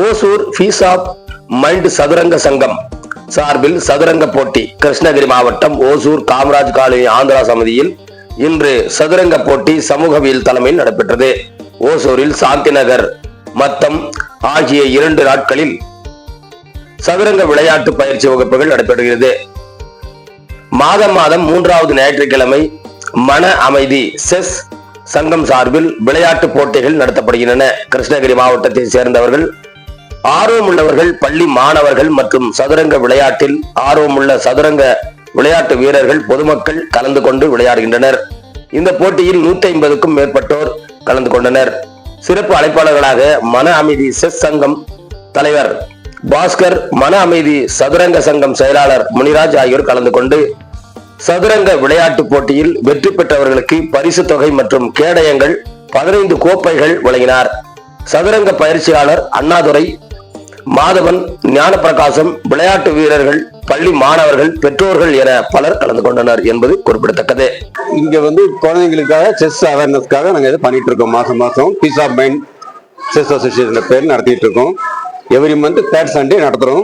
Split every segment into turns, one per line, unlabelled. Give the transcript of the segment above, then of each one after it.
Hosur piece of mind சதுரங்க சங்கம் சார்பில் சதுரங்க போட்டி கிருஷ்ணகிரி மாவட்டம் ஓசூர் காமராஜ் காலனி ஆந்திரா சமிதியில் இன்று சதுரங்க போட்டி சமூகவியல் தலைமையில் நடைபெற்றது. ஓசூரில் சாந்தி நகர் மத்தம் ஆகிய 2 நாட்களில் சதுரங்க விளையாட்டு பயிற்சி வகுப்புகள் நடைபெறுகிறது. மாதம் 3வது ஞாயிற்றுக்கிழமை மன அமைதி செஸ் சங்கம் சார்பில் விளையாட்டு போட்டிகள் நடத்தப்படுகின்றன. கிருஷ்ணகிரி மாவட்டத்தை சேர்ந்தவர்கள் ஆர்வமுள்ளவர்கள், பள்ளி மாணவர்கள் மற்றும் சதுரங்க விளையாட்டில் ஆர்வமுள்ள சதுரங்க விளையாட்டு வீரர்கள், பொதுமக்கள் கலந்து கொண்டு விளையாடுகின்றனர். இந்த போட்டியில் 150க்கும் மேற்பட்டோர் கலந்து கொண்டனர். சிறப்பு அழைப்பாளர்களாக மன அமைதி செஸ் சங்கம் தலைவர் பாஸ்கர், மன அமைதி சதுரங்க சங்கம் செயலாளர் முனிராஜ் ஆகியோர் கலந்து கொண்டு சதுரங்க விளையாட்டு போட்டியில் வெற்றி பெற்றவர்களுக்கு பரிசு தொகை மற்றும் கேடயங்கள் 15 கோப்பைகள் வழங்கினார். சதுரங்க பயிற்சியாளர் அண்ணாதுரை, மாதவன், ஞானப்பிரகாசம், விளையாட்டு வீரர்கள், பள்ளி மாணவர்கள், பெற்றோர்கள் என பலர் கலந்து கொண்டனர் என்பது குறிப்பிடத்தக்கது.
இங்க குழந்தைங்களுக்காக செஸ் அவேர்னஸ்க்காக நாங்க இதை பண்ணிட்டு இருக்கோம். மாசம் peace of mind chess association பேர் நடத்திட்டு இருக்கோம். எவ்ரி மந்த் 3rd சண்டே நடத்துறோம்.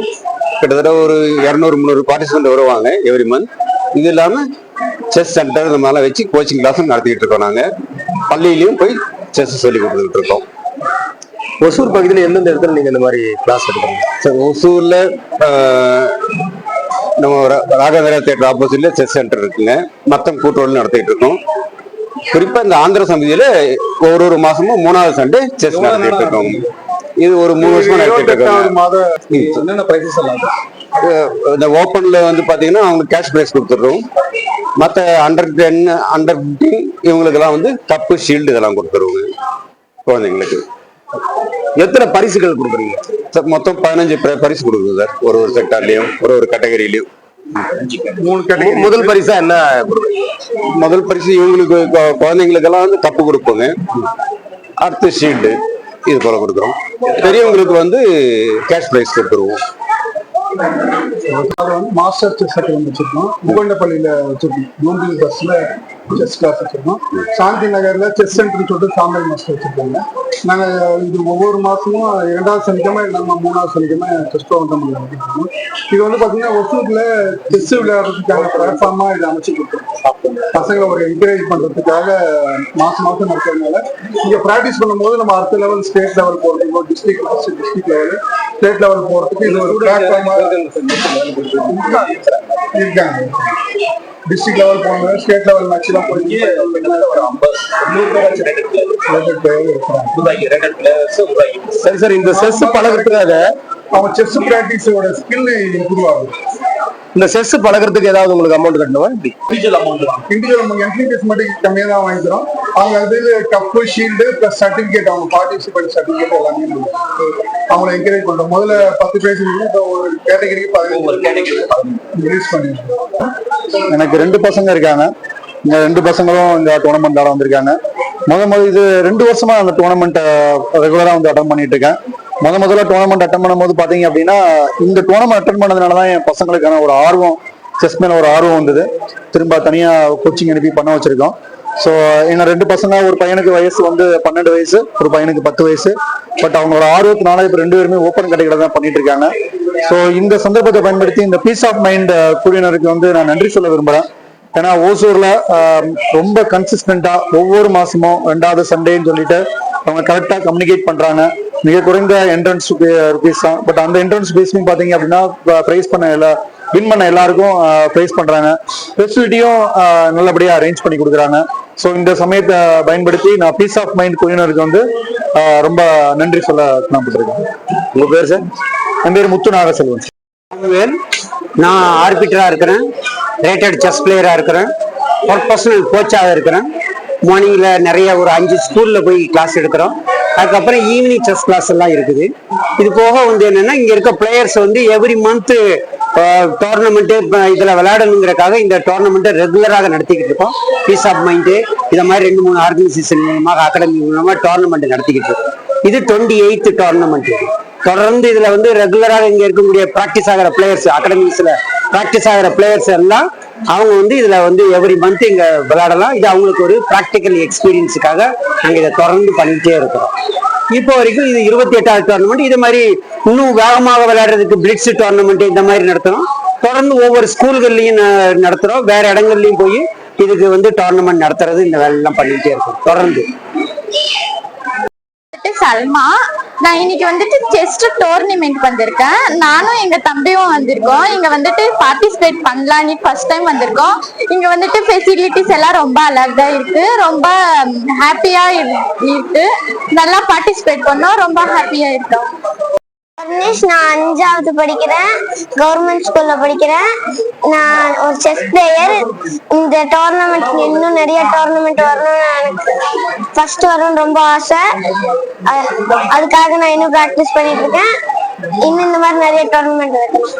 கிட்டத்தட்ட ஒரு 200-300 பார்ட்டிசிபென்ட் வருவாங்க எவ்ரி மந்த். இது இல்லாம செஸ் சென்டர் இந்த மாதிரிலாம் வச்சு கோச்சிங் கிளாஸும் நடத்திட்டு இருக்கோம். நாங்க பள்ளியிலையும் போய் செஸ் சொல்லி கொடுத்துட்டு இருக்கோம்.
ஒசூர் பகுதியில் எந்தெந்த இடத்துல நீங்க இந்த மாதிரி கிளாஸ் எடுக்கிறீங்க?
சார், ஒசூர்ல நம்ம ராகவேந்திரா தியேட்டர் ஆப்போசிட்ல செஸ் சென்டர் இருக்குங்க. மத்தம் கூட்டுறவு நடத்திட்டு இருக்கோம். குறிப்பா இந்த ஆந்திர சமிதியில ஒரு மாசமும் 3வது சண்டே செஸ் நடத்திட்டு இருக்கோம். இது ஒரு 3 வருஷமா நடத்திட்டு இருக்கோம். இந்த ஓப்பன்ல பாத்தீங்கன்னா அவங்களுக்கு கேஷ் பிரைஸ் கொடுத்துடுறோம். மற்ற அண்டர் 10, அண்டர் 15 இவங்களுக்கு எல்லாம் கப்பு, ஷீல்டு இதெல்லாம் கொடுத்துருவோங்க குழந்தைங்களுக்கு.
எத்தனை பரிசுகள் கொடுக்குறீங்க
சார்? மொத்தம் 15 பரிசு கொடுக்குது சார். ஒரு செக்டார்லயும் ஒரு கேட்டகரியிலயும்
3 கேட்டகரி. முதல் பரிசா என்ன கொடுக்குறீங்க?
முதல் பரிசு இவங்களுக்கு குழந்தைங்களுக்கு எல்லாம் கப்பு கொடுப்போங்க. அடுத்து ஷீல்டு இது போல கொடுக்குறோம். பெரியவங்களுக்கு கேஷ் பிரைஸ் கொடுத்துருவோம்.
மாஸ்டர் செஸ் அகாடமி வச்சிருக்கோம். முகண்டப்பள்ளியில வச்சிருக்கோம். நோம்பில் பஸ்ல செஸ் கிளாஸ் வச்சிருக்கோம். சாந்தி நகர்ல செஸ் சென்டர் சொல்லிட்டு சாம்பல் மாஸ்டர் வச்சிருக்காங்க. நாங்க இது ஒவ்வொரு மாசமும் 2வது சனிக்கிழமை நம்ம 3வது சனிக்கிழமை செஸ் டோர்னமெண்ட் நடத்திருக்கோம். இது பாத்தீங்கன்னா ஒசூர்ல செஸ் விளையாடுறதுக்கான பிளாட்ஃபார்மா இதை அமைச்சு கொடுத்தோம். பசங்களை ஒரு என்கரேஜ் பண்றதுக்காக மாசம் நடக்கிறதுனால இங்க பிராக்டிஸ் பண்ணும்போது நம்ம அடுத்த லெவல் ஸ்டேட் லெவல் போறதுக்கு, டிஸ்ட்ரிக்ட் லெவல், ஸ்டேட் லெவல் போறதுக்கு இது ஒரு பிளாட்ஃபார்மா இருக்காங்க. டிஸ்ட்ரிக்ட் லெவல் போனாங்க, ஸ்டேட் லெவல் மேட்ச்லாம் போய்
சரி சார். இந்த செஸ் பழகிறதுக்காக
அவங்க செஸ் பிராக்டிஸோட ஸ்கில் இம்ப்ரூவ் ஆகும்.
இந்த செஸ் பழகிறதுக்கு ஏதாவது உங்களுக்கு அமௌண்ட் கட்டணுமா?
இண்டிவிஜுவல் அமௌண்ட் என்ட்ரி ஃபீஸ் மட்டும் கம்மியாக தான் வாங்கிக்கிறோம். அவங்க கப்பு, ஷீல்டு பிளஸ் சர்டிபிகேட், அவங்க பார்ட்டிசிபேட் சர்டிபிகேட் எல்லாமே அவங்களை என்கரேஜ் பண்றோம். முதல்ல 10 பேர் ஒரு கேட்டகரிக்கு 15 ரிலீஸ் பண்ணிருக்கோம்.
எனக்கு 2 பசங்க இருக்காங்க. இந்த 2 பசங்களும் இந்த டோர்னமெண்ட் ஆட வந்திருக்காங்க. இது 2 வருஷமா அந்த டோர்னமெண்ட் ரெகுலரா அட்டன் பண்ணிட்டு இருக்கேன். முதல்ல டோர்னமெண்ட் அட்டன் பண்ணும்போது பாத்தீங்க அப்படின்னா, இந்த டோர்னமெண்ட் அட்டன் பண்ணதுனாலதான் என் பசங்களுக்கான ஒரு ஆர்வம், செஸ் மேல ஒரு ஆர்வம் வந்தது. திரும்ப தனியா கோச்சிங் அனுப்பி பண்ண வச்சிருக்கோம். ஸோ என்ன 2 பசங்க, ஒரு பையனுக்கு வயசு 12 வயசு, ஒரு பையனுக்கு 10 வயசு. பட் அவங்களோட ஆர்வத்தினால இப்ப 2 பேருமே ஓப்பன் கேட்டகரியில தான் பண்ணிட்டு இருக்காங்க. ஸோ இந்த சந்தர்ப்பத்தை பயன்படுத்தி இந்த பீஸ் ஆஃப் மைண்ட் குழுவினருக்கு நான் நன்றி சொல்ல விரும்புறேன். ஏன்னா ஓசூர்ல ரொம்ப கன்சிஸ்டன்டா ஒவ்வொரு மாசமும் 2வது சண்டேன்னு சொல்லிட்டு அவங்க கரெக்டா கம்யூனிகேட் பண்றாங்க. மிக குறைந்த என்ட்ரன்ஸ் ருபீஸ் தான். பட் அந்த என்ட்ரன்ஸ் ஃபீஸ்மே பாத்தீங்க அப்படின்னா பிரைஸ் வின் பண்ண எல்லாருக்கும் பிரைஸ் பண்றாங்க. ஃபெசிலிட்டியும் நல்லபடியா அரேஞ்ச் பண்ணி கொடுக்குறாங்க. ஸோ இந்த சமயத்தை பயன்படுத்தி நான் பீஸ் ஆஃப் மைண்ட் குழுவினருக்கு ரொம்ப நன்றி சொல்ல நான் பட்டிருக்கேன்.
உங்க பேர் சார்?
என் பேர் முத்து நாகசெல்வன்.
நான் ஆர்பிட்டரா இருக்கிறேன். ரேட்டட் செஸ் பிளேயரா இருக்கிறேன். ப்ரொஃபஷனல் கோச்சாக இருக்கிறேன். மார்னிங்ல நிறைய ஒரு 5 ஸ்கூல்ல போய் கிளாஸ் எடுக்கிறோம். அதுக்கப்புறம் ஈவினிங் செஸ் கிளாஸ் எல்லாம் இருக்குது. இது போக என்னன்னா, இங்க இருக்க பிளேயர்ஸ் எவ்ரி மந்த் டோர்னமெண்ட் இதுல விளையாடணுங்கிறக்காக இந்த டோர்னமெண்ட் ரெகுலராக நடத்திக்கிட்டு இருக்கோம். பீஸ் ஆஃப் மைண்ட் இதை மாதிரி 2-3 ஆர்கனைசேஷன் மூலமாக, அகாடமி மூலமா டோர்னமெண்ட் நடத்திக்கிட்டு இருக்கோம். இது 28th டோர்னமெண்ட். தொடர்ந்து இதுல ரெகுலராக இங்க இருக்கக்கூடிய பிராக்டிஸ் ஆகிற பிளேயர்ஸ், அகாடமிஸ்ல ப்ராக்டிஸ் ஆகிற பிளேயர்ஸ் எல்லாம் அவங்க வந்து இதுல வந்து எவ்ரி மந்த் இங்க விளையாடலாம். இது அவங்களுக்கு ஒரு ப்ராக்டிக்கல் எக்ஸ்பீரியன்ஸுக்காக நாங்க இதை தொடர்ந்து பண்ணிக்கிட்டே இருக்கிறோம். இப்போ வரைக்கும் இது 28வது டோர்னமெண்ட். இது மாதிரி இன்னும் வேகமாக விளையாடுறதுக்கு பிளிட்ஸ் டோர்னமெண்ட் இந்த மாதிரி நடத்துறோம். தொடர்ந்து ஒவ்வொரு ஸ்கூல்கள்லயும் நடத்துறோம். வேற இடங்கள்லயும் போய் இதுக்கு வந்து டோர்னமெண்ட் நடத்துறது இந்த வேலை எல்லாம் பண்ணிக்கிட்டே இருக்கோம் தொடர்ந்து.
சல்மா, நான் இன்னைக்கு வந்துட்டு செஸ் டோர்னமெண்ட் வந்திருக்கேன். நானும் எங்க தம்பியும் வந்திருக்கோம். இங்க வந்துட்டு பார்ட்டிசிபேட் பண்ணலான்னு ஃபர்ஸ்ட் டைம் வந்திருக்கோம். இங்க வந்துட்டு ஃபெசிலிட்டிஸ் எல்லாம் ரொம்ப அழகா இருக்கு, ரொம்ப ஹாப்பியா இருக்கு. நல்லா பார்ட்டிசிபேட் பண்ணோம், ரொம்ப ஹாப்பியா இருக்கோம்.
நான் 5வது படிக்கிறேன், கவர்மெண்ட் ஸ்கூல்ல படிக்கிறேன். நான் ஒரு செஸ் பிளேயர். இந்த டோர்னமெண்ட் இன்னும் நிறைய டோர்னமெண்ட் வரணும்னு எனக்கு ஃபர்ஸ்ட் வரணும்னு ரொம்ப ஆசை. அதுக்காக நான் இன்னும் ப்ராக்டிஸ் பண்ணிட்டு இருக்கேன். இன்னும் இந்த மாதிரி நிறைய டோர்னமெண்ட் வைக்கணும்.